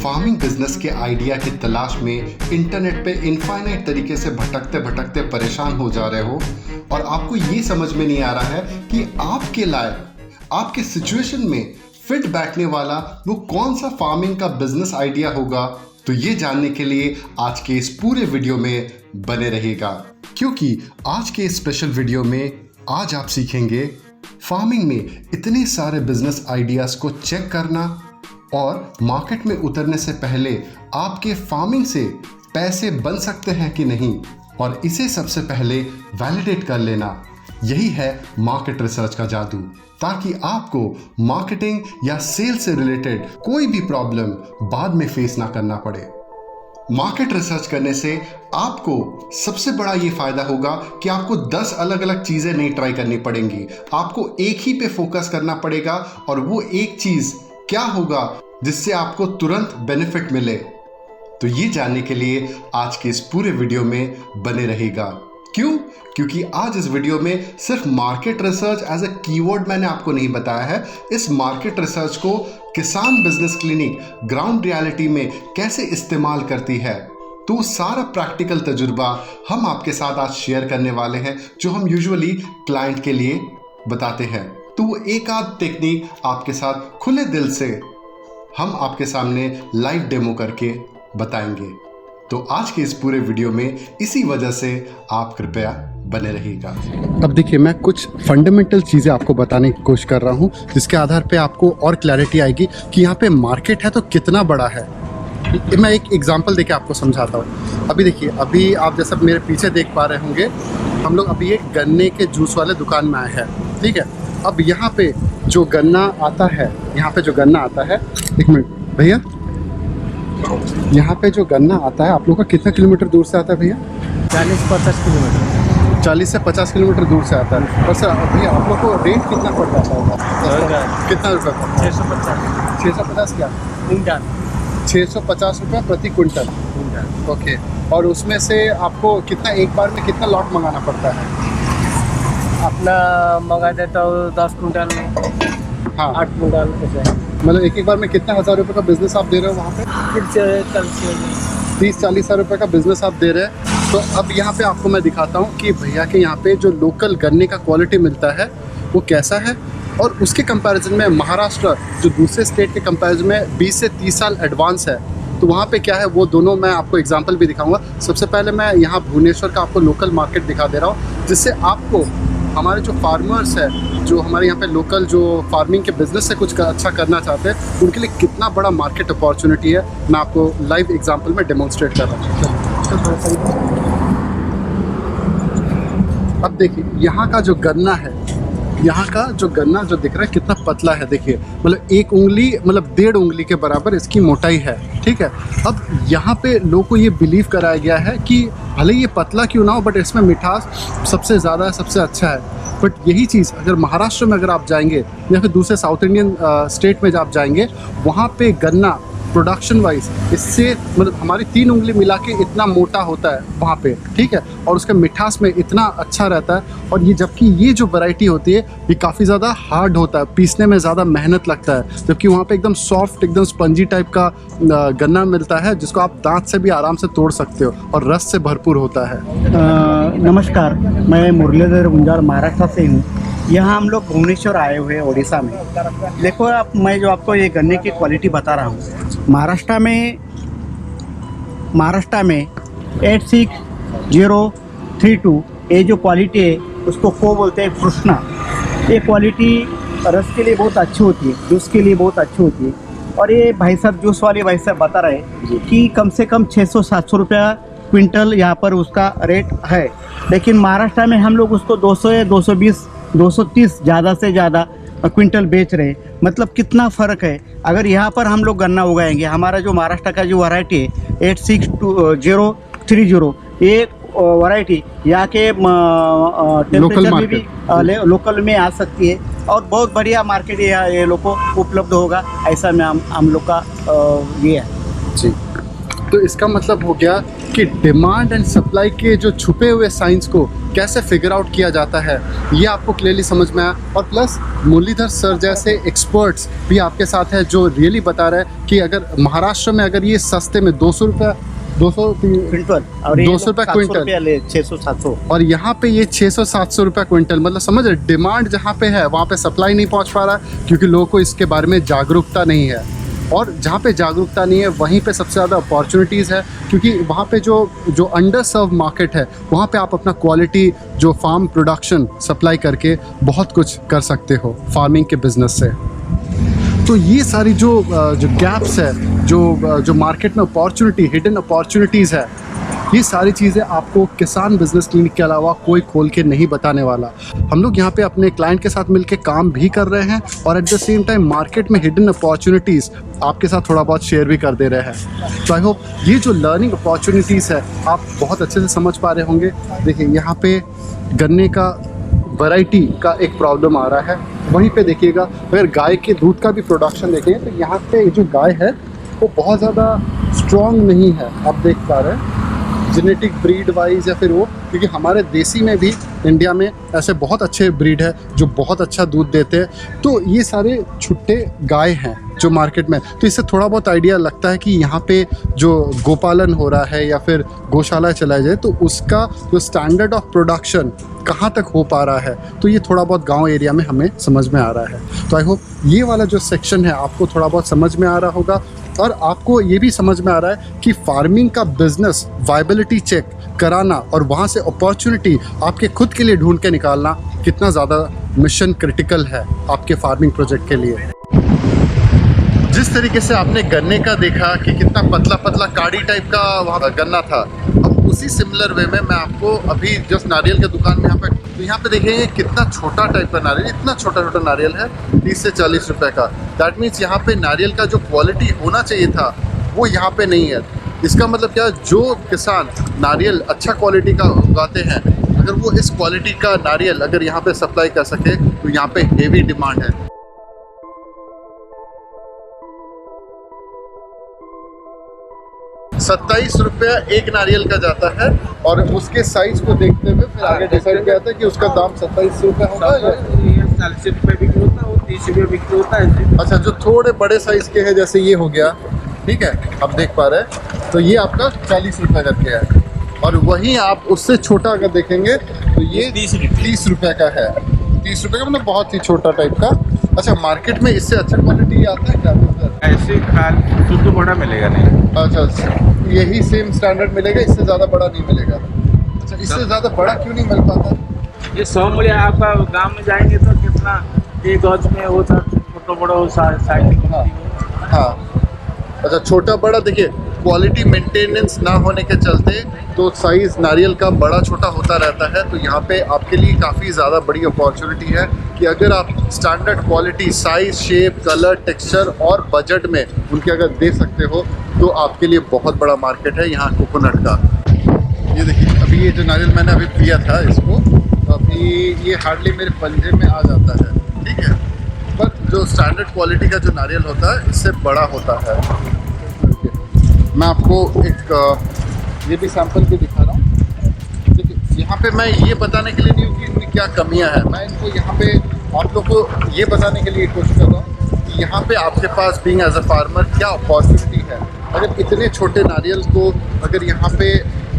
Farming business के idea की तलाश में इंटरनेट पे इनफाइनाइट तरीके से भटकते भटकते परेशान हो जा रहे हो और आपको ये समझ में नहीं आ रहा है कि आपके लायक आपके सिचुएशन में फिट बैठने वाला वो कौन सा फार्मिंग का बिजनेस आइडिया होगा, तो ये जानने के लिए आज के इस पूरे वीडियो में बने रहेगा, क्योंकि आज के इस स्पेशल वीडियो में आज आप सीखेंगे फार्मिंग में इतने सारे बिजनेस आइडियाज़ को चेक करना और मार्केट में उतरने से पहले आपके फार्मिंग से पैसे बन सकते हैं कि नहीं, और इसे सबसे पहले वैलिडेट कर लेना। यही है मार्केट रिसर्च का जादू, ताकि आपको मार्केटिंग या सेल से रिलेटेड कोई भी प्रॉब्लम बाद में फेस ना करना पड़े। मार्केट रिसर्च करने से आपको सबसे बड़ा ये फायदा होगा कि आपको 10 अलग अलग चीज़ें नहीं ट्राई करनी पड़ेंगी, आपको एक ही पे फोकस करना पड़ेगा। और वो एक चीज़ क्या होगा जिससे आपको तुरंत बेनिफिट मिले, तो ये जानने के लिए आज के इस पूरे वीडियो में बने रहेगा। क्यों? क्योंकि आज इस वीडियो में सिर्फ market research as a keyword मैंने आपको नहीं बताया है। इस मार्केट रिसर्च को किसान बिजनेस क्लिनिक ग्राउंड रियलिटी में कैसे इस्तेमाल करती है, तो सारा प्रैक्टिकल तजुर्बा हम आपके साथ आज शेयर करने वाले हैं, जो हम यूजुअली क्लाइंट के लिए बताते हैं। तो वो एक आध टेक्निक आपके साथ खुले दिल से हम आपके सामने लाइव डेमो करके बताएंगे। तो आज के इस पूरे वीडियो में इसी वजह से आप कृपया बने रहिएगा। अब देखिए, मैं कुछ फंडामेंटल चीज़ें आपको बताने की कोशिश कर रहा हूँ, जिसके आधार पे आपको और क्लैरिटी आएगी कि यहाँ पे मार्केट है तो कितना बड़ा है। मैं एक एग्जांपल देके आपको समझाता हूँ। अभी देखिए, अभी आप जैसा मेरे पीछे देख पा रहे होंगे, हम लोग अभी एक गन्ने के जूस वाले दुकान में आए हैं, ठीक है। अब यहाँ पे जो गन्ना आता है, यहाँ पे जो गन्ना आता है, एक मिनट भैया, यहाँ पे जो गन्ना आता है आप लोग का कितना किलोमीटर दूर से आता है भैया? 40-50 किलोमीटर। 40 से 50 किलोमीटर दूर से आता है। और सर भैया, आप लोग को रेट कितना पड़ जाता होगा? कितना रुपये? 650। 650 क्या? क्विंटल। 650 रुपये प्रति क्विंटल। ओके। और उसमें से आपको कितना, एक बार में कितना लॉट मंगाना पड़ता है? अपना मंगा देता हूँ 10 क्विंटल में। हाँ, 8 क्विंटल ऐसे। मतलब एक बार में कितना हज़ार रुपये का बिजनेस आप दे रहे हो वहाँ पे? 30-40 हज़ार रुपये का बिजनेस आप दे रहे हैं। तो अब यहाँ पे आपको मैं दिखाता हूँ कि भैया के यहाँ पे जो लोकल गन्ने का क्वालिटी मिलता है वो कैसा है, और उसके कंपैरिजन में महाराष्ट्र जो दूसरे स्टेट के कंपैरिजन में 20 से 30 साल एडवांस है, तो वहाँ पे क्या है वो दोनों मैं आपको एग्जांपल भी दिखाऊंगा। सबसे पहले मैं यहाँ भुवनेश्वर का आपको लोकल मार्केट दिखा दे रहा हूँ, जिससे आपको हमारे जो फार्मर्स है, जो हमारे यहाँ पे लोकल जो फार्मिंग के बिजनेस से कुछ अच्छा करना चाहते हैं, उनके लिए कितना बड़ा मार्केट अपॉर्चुनिटी है, मैं आपको लाइव एग्जांपल में डेमोन्स्ट्रेट कर रहा हूँ। अब देखिए, यहाँ का जो गन्ना है, यहाँ का जो गन्ना जो दिख रहा है कितना पतला है, देखिए, मतलब 1 उंगली, मतलब 1.5 उंगली के बराबर इसकी मोटाई है, ठीक है। अब यहाँ पे लोगों को ये बिलीव कराया गया है कि भले ये पतला क्यों ना हो, बट इसमें मिठास सबसे ज़्यादा है, सबसे अच्छा है। बट यही चीज़ अगर महाराष्ट्र में अगर आप जाएंगे या फिर दूसरे साउथ इंडियन स्टेट में जब आप जाएंगे, वहाँ पे गन्ना प्रोडक्शन वाइज इससे मतलब हमारी 3 उंगली मिला के इतना मोटा होता है वहाँ पे, ठीक है, और उसका मिठास में इतना अच्छा रहता है। और ये जबकि ये जो वैरायटी होती है ये काफ़ी ज़्यादा हार्ड होता है, पीसने में ज़्यादा मेहनत लगता है, जबकि वहाँ पे एकदम सॉफ्ट, एकदम स्पंजी टाइप का गन्ना मिलता है, जिसको आप दांत से भी आराम से तोड़ सकते हो और रस से भरपूर होता है। नमस्कार, मैं मुरलीधर गुंजार महाराष्ट्र से हूँ। यहाँ हम लोग भुवनेश्वर आए हुए हैं, उड़ीसा में। देखो, आप मैं जो आपको ये गन्ने की क्वालिटी बता रहा हूँ, महाराष्ट्र में 86032 ये जो क्वालिटी है उसको को बोलते हैं कृष्णा। ये क्वालिटी रस के लिए बहुत अच्छी होती है, जूस के लिए बहुत अच्छी होती है। और ये भाई साहब, जूस वाले भाई साहब बता रहे हैं कि कम से कम 600-700 रुपया क्विंटल यहाँ पर उसका रेट है। लेकिन महाराष्ट्र में हम लोग उसको 200 या 220, 230 ज़्यादा से ज़्यादा क्विंटल बेच रहे हैं। मतलब कितना फ़र्क है। अगर यहाँ पर हम लोग गन्ना उगाएंगे, हमारा जो महाराष्ट्र का जो वैरायटी है 86030, ये वैरायटी यहाँ के टेम्परेचर में भी लोकल में आ सकती है, और बहुत बढ़िया मार्केट ये लोग को उपलब्ध होगा, ऐसा में हम लोग का ये है जी। तो इसका मतलब हो गया कि डिमांड एंड सप्लाई के जो छुपे हुए साइंस को कैसे फिगर आउट किया जाता है, ये आपको क्लियरली समझ में आया। और प्लस मुरलीधर सर जैसे एक्सपर्ट्स भी आपके साथ है जो रियली बता रहे हैं कि अगर महाराष्ट्र में अगर ये सस्ते में 200 रुपये 200 क्विंटल और 200 रुपये क्विंटल 600-700 और यहाँ पे ये 600-700 रुपये क्विंटल, मतलब समझ रहे, डिमांड जहाँ पे है वहाँ पे सप्लाई नहीं पहुँच पा रहा है क्योंकि लोगों को इसके बारे में जागरूकता नहीं है। और जहाँ पे जागरूकता नहीं है वहीं पे सबसे ज़्यादा अपॉर्चुनिटीज़ है, क्योंकि वहाँ पे जो अंडर सर्व मार्केट है वहाँ पे आप अपना क्वालिटी जो फार्म प्रोडक्शन सप्लाई करके बहुत कुछ कर सकते हो फार्मिंग के बिजनेस से। तो ये सारी जो गैप्स है, जो मार्केट में अपॉर्चुनिटी, हिडन अपॉर्चुनिटीज़ है, ये सारी चीज़ें आपको किसान बिजनेस क्लिनिक के अलावा कोई खोल के नहीं बताने वाला। हम लोग यहाँ पे अपने क्लाइंट के साथ मिलके काम भी कर रहे हैं और at the same time market में हिडन अपॉर्चुनिटीज़ आपके साथ थोड़ा बहुत शेयर भी कर दे रहे हैं। तो आई होप ये जो लर्निंग अपॉर्चुनिटीज़ है आप बहुत अच्छे से समझ पा रहे होंगे। देखिए यहाँ पे गन्ने का वैरायटी का एक प्रॉब्लम आ रहा है। वहीं पे देखिएगा अगर गाय के दूध का भी प्रोडक्शन देखें तो यहाँ पे जो गाय है वो बहुत ज़्यादा स्ट्रॉन्ग नहीं है, आप देख पा रहे हैं जेनेटिक ब्रीड वाइज या फिर वो, क्योंकि हमारे देसी में भी इंडिया में ऐसे बहुत अच्छे ब्रीड है जो बहुत अच्छा दूध देते हैं। तो ये सारे छुट्टे गाय हैं जो मार्केट में, तो इससे थोड़ा बहुत आइडिया लगता है कि यहाँ पे जो गोपालन हो रहा है या फिर गौशाला चलाया जाए तो उसका जो स्टैंडर्ड ऑफ प्रोडक्शन कहाँ तक हो पा रहा है, तो ये थोड़ा बहुत गांव एरिया में हमें समझ में आ रहा है। तो आई होप ये वाला जो सेक्शन है आपको थोड़ा बहुत समझ में आ रहा होगा और आपको ये भी समझ में आ रहा है कि फार्मिंग का बिजनेस वायबिलिटी चेक कराना और वहाँ से अपॉर्चुनिटी आपके खुद के लिए ढूंढ के निकालना कितना ज़्यादा मिशन क्रिटिकल है आपके फार्मिंग प्रोजेक्ट के लिए। जिस तरीके से आपने गन्ने का देखा कि कितना पतला पतला काड़ी टाइप का वहाँ गन्ना था, अब उसी सिमिलर वे में मैं आपको अभी जस्ट नारियल के दुकान में यहाँ पे देखेंगे कितना छोटा टाइप का नारियल, इतना छोटा छोटा नारियल है 30 से 40 रुपए का। दैट मीन्स यहाँ पे नारियल का जो क्वालिटी होना चाहिए था वो यहाँ पे नहीं है। इसका मतलब क्या, जो किसान नारियल अच्छा क्वालिटी का उगाते हैं अगर वो इस क्वालिटी का नारियल अगर यहाँ पे सप्लाई कर सके तो यहाँ पे हेवी डिमांड है। ₹27 एक नारियल का जाता है और उसके साइज को देखते हुए फिर आगे डिसाइड किया था कि उसका दाम ₹27 होगा या 40 रुपये बिक्री होता है, वो 30 रुपये बिक्री होता है। अच्छा, जो थोड़े बड़े साइज के हैं जैसे ये हो गया, ठीक है, आप देख पा रहे हैं, तो ये आपका ₹40 करके है। और वहीं आप उससे छोटा अगर देखेंगे तो ये 30 रुपये का है। 30 रुपये का मतलब बहुत ही छोटा टाइप का। अच्छा, मार्केट में इससे अच्छा क्वालिटी आता है क्या? ऐसे खाल शुद्ध बड़ा मिलेगा नहीं। अच्छा, यही सेम स्टैंडर्ड मिलेगा, इससे ज़्यादा बड़ा नहीं मिलेगा। अच्छा, इससे ज़्यादा बड़ा क्यों नहीं मिल पाता? ये 100 मूल्य आपका गांव में जाएंगे तो कितना एक गज में होता, छोटा बड़ा हो साइकिल। हाँ, अच्छा, छोटा बड़ा देखिए क्वालिटी मेंटेनेंस ना होने के चलते तो साइज़ नारियल का बड़ा छोटा होता रहता है। तो यहाँ पे आपके लिए काफ़ी ज़्यादा बड़ी अपॉर्चुनिटी है कि अगर आप standard quality, size, shape, colour, texture और बजट में उनके अगर दे सकते हो तो आपके लिए बहुत बड़ा मार्केट है यहाँ कोकोनट का। ये देखिए, अभी ये जो नारियल मैंने अभी पिया था इसको, तो अभी ये हार्डली मेरे पंजे में आ जाता है, ठीक है, पर जो स्टैंडर्ड क्वालिटी का जो नारियल होता है इससे बड़ा होता है। मैं आपको एक ये भी सैंपल भी दिखा रहा हूँ। देखिए, यहाँ पे मैं ये बताने के लिए नहीं हूँ कि इनमें क्या कमियाँ हैं, मैं इनको यहाँ पे आप लोग को ये बताने के लिए कोशिश कर रहा हूँ कि यहाँ पे आपके पास बीइंग एज अ फार्मर क्या अपॉर्चुनिटी है। अगर इतने छोटे नारियल को अगर यहाँ पे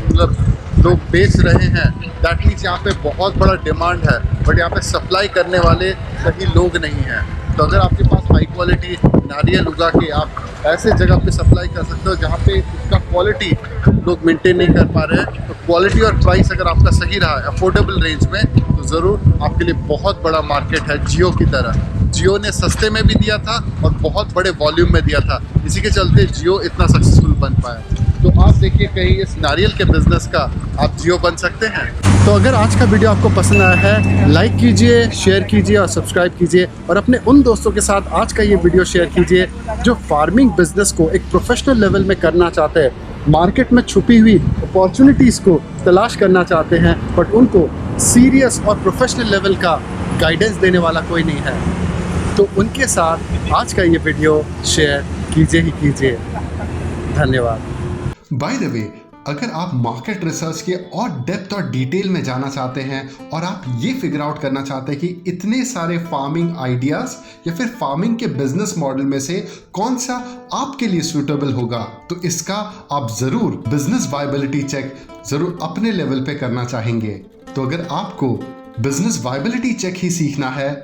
मतलब लोग बेच रहे हैं, दैट मीन्स यहाँ पे बहुत बड़ा डिमांड है, बट यहाँ पे सप्लाई करने वाले सही लोग नहीं हैं। तो अगर आपके पास हाई क्वालिटी नारियल उगा के आप ऐसे जगह पे सप्लाई कर सकते हो जहाँ पे उसका क्वालिटी लोग मेंटेन नहीं कर पा रहे हैं, तो क्वालिटी और प्राइस अगर आपका सही रहा है अफोर्डेबल रेंज में, तो ज़रूर आपके लिए बहुत बड़ा मार्केट है। जियो की तरह, जियो ने सस्ते में भी दिया था और बहुत बड़े वॉल्यूम में दिया था, इसी के चलते जियो इतना सक्सेसफुल बन पाया। तो आप देखिए कहीं इस नारियल के बिजनेस का आप जियो बन सकते हैं। तो अगर आज का वीडियो आपको पसंद आया है, लाइक कीजिए, शेयर कीजिए और सब्सक्राइब कीजिए और अपने उन दोस्तों के साथ आज का ये वीडियो शेयर कीजिए जो फार्मिंग बिजनेस को एक प्रोफेशनल लेवल में करना चाहते हैं, मार्केट में छुपी हुई अपॉर्चुनिटीज़ को तलाश करना चाहते हैं, बट उनको सीरियस और प्रोफेशनल लेवल का गाइडेंस देने वाला कोई नहीं है। तो उनके साथ आज का ये वीडियो शेयर कीजिए ही कीजिए। धन्यवाद। बाय द वे, अगर आप मार्केट रिसर्च के और डेप्थ और डिटेल में जाना चाहते हैं और आप ये फिगर आउट करना चाहते हैं कि इतने सारे फार्मिंग आइडियाज या फिर फार्मिंग के बिजनेस मॉडल में से कौन सा आपके लिए सूटेबल होगा, तो इसका आप जरूर बिजनेस वायबिलिटी चेक जरूर अपने लेवल पे करना चाहेंगे। तो अगर आपको बिजनेस वायबिलिटी चेक ही सीखना है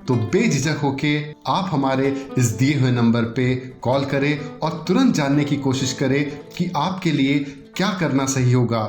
तो बेझिझक होके आप हमारे इस दिए हुए नंबर पे कॉल करें और तुरंत जानने की कोशिश करें कि आपके लिए क्या करना सही होगा।